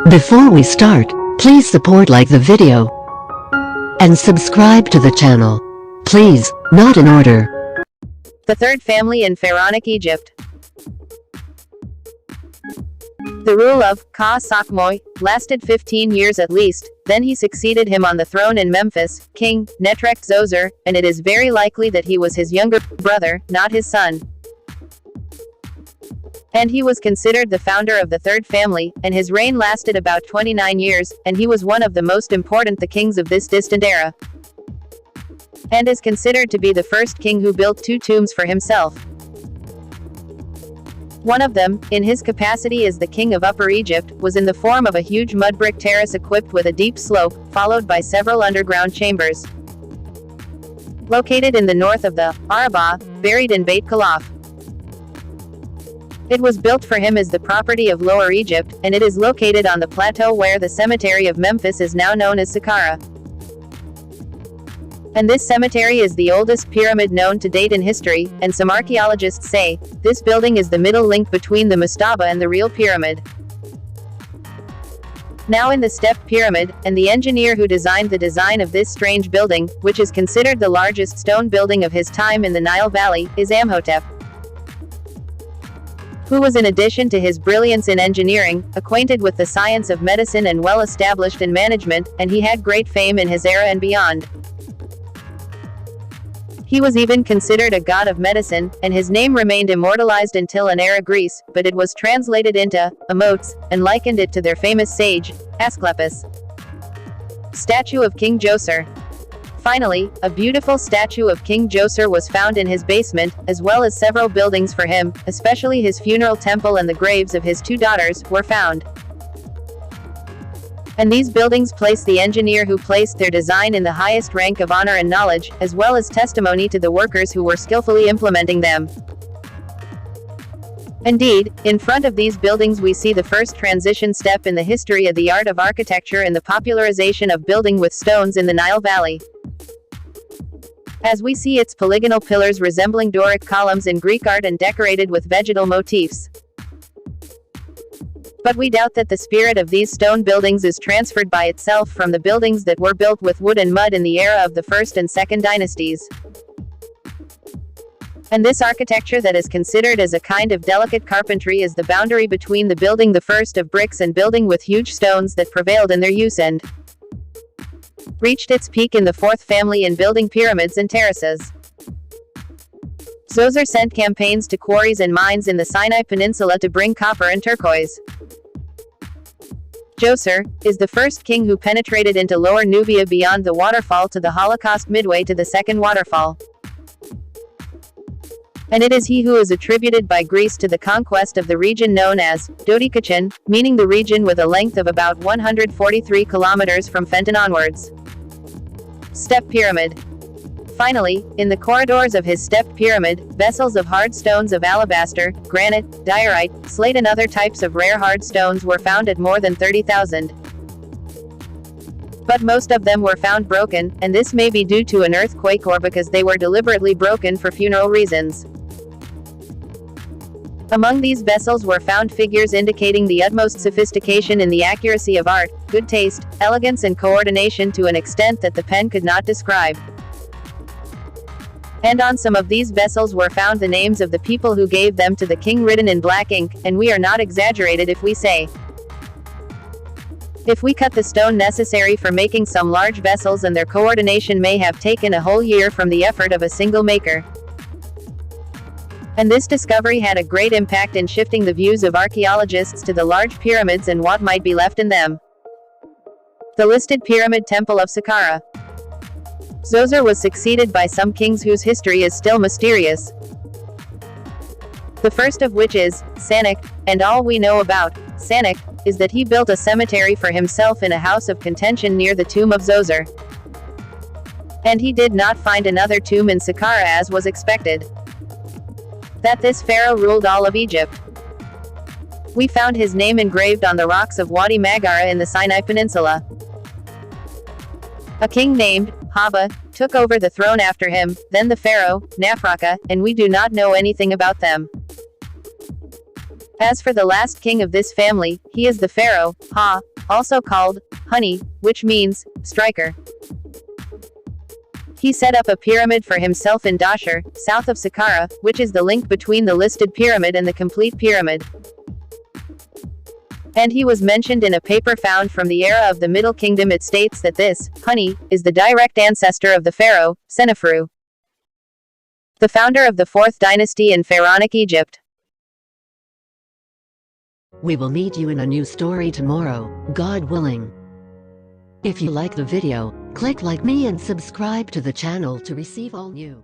Before we start, please like the video and subscribe to the channel. Please, not in order. The third family in Pharaonic Egypt. The rule of Ka Sakmoy lasted 15 years at least, then he succeeded him on the throne in Memphis, King Netrek-Zoser, and it is very likely that he was his younger brother, not his son. And he was considered the founder of the third family, and his reign lasted about 29 years, and he was one of the most important the kings of this distant era. And is considered to be the first king who built 2 tombs for himself. One of them, in his capacity as the king of Upper Egypt, was in the form of a huge mud brick terrace equipped with a deep slope, followed by several underground chambers. Located in the north of the Arabah, buried in Beit Khalaf. It was built for him as the property of Lower Egypt, and it is located on the plateau where the cemetery of Memphis is now known as Saqqara. And this cemetery is the oldest pyramid known to date in history, and some archaeologists say, this building is the middle link between the mastaba and the real pyramid. Now in the stepped pyramid, and the engineer who designed the design of this strange building, which is considered the largest stone building of his time in the Nile Valley, is Amhotep, who was, in addition to his brilliance in engineering, acquainted with the science of medicine and well established in management, and he had great fame in his era and beyond. He was even considered a god of medicine, and his name remained immortalized until an era Greece, but it was translated into Amotes, and likened it to their famous sage, Asclepius. Statue of King Djoser. Finally, a beautiful statue of King Djoser was found in his basement, as well as several buildings for him, especially his funeral temple and the graves of his 2 daughters, were found. And these buildings place the engineer who placed their design in the highest rank of honor and knowledge, as well as testimony to the workers who were skillfully implementing them. Indeed, in front of these buildings we see the first transition step in the history of the art of architecture and the popularization of building with stones in the Nile Valley. As we see its polygonal pillars resembling Doric columns in Greek art and decorated with vegetal motifs. But we doubt that the spirit of these stone buildings is transferred by itself from the buildings that were built with wood and mud in the era of the first and second dynasties. And this architecture that is considered as a kind of delicate carpentry is the boundary between the building the first of bricks and building with huge stones that prevailed in their use and reached its peak in the fourth family in building pyramids and terraces. Zoser sent campaigns to quarries and mines in the Sinai Peninsula to bring copper and turquoise. Djoser is the first king who penetrated into Lower Nubia beyond the waterfall to the Holocaust midway to the second waterfall. And it is he who is attributed by Greece to the conquest of the region known as Dodecachan, meaning the region with a length of about 143 kilometers from Fenton onwards. Step pyramid. Finally, in the corridors of his stepped pyramid, vessels of hard stones of alabaster, granite, diorite, slate and other types of rare hard stones were found at more than 30,000. But most of them were found broken, and this may be due to an earthquake or because they were deliberately broken for funeral reasons. Among these vessels were found figures indicating the utmost sophistication in the accuracy of art, good taste, elegance and coordination to an extent that the pen could not describe. And on some of these vessels were found the names of the people who gave them to the king written in black ink, and we are not exaggerated if we say, if we cut the stone necessary for making some large vessels and their coordination may have taken a whole year from the effort of a single maker. And this discovery had a great impact in shifting the views of archaeologists to the large pyramids and what might be left in them. The listed pyramid temple of Saqqara. Zoser was succeeded by some kings whose history is still mysterious. The first of which is Sanik, and all we know about Sanik is that he built a cemetery for himself in a house of contention near the tomb of Zoser. And he did not find another tomb in Saqqara as was expected. That this pharaoh ruled all of Egypt. We found his name engraved on the rocks of Wadi Magara in the Sinai Peninsula. A king named Haba took over the throne after him, then the pharaoh, Nafraka, and we do not know anything about them. As for the last king of this family, he is the pharaoh, Ha, also called Honey, which means striker. He set up a pyramid for himself in Dashur, south of Saqqara, which is the link between the listed pyramid and the complete pyramid. And he was mentioned in a paper found from the era of the Middle Kingdom. It states that this, Honey, is the direct ancestor of the pharaoh, Senefru, the founder of the 4th dynasty in Pharaonic Egypt. We will meet you in a new story tomorrow, God willing. If you like the video, click like me and subscribe to the channel to receive all new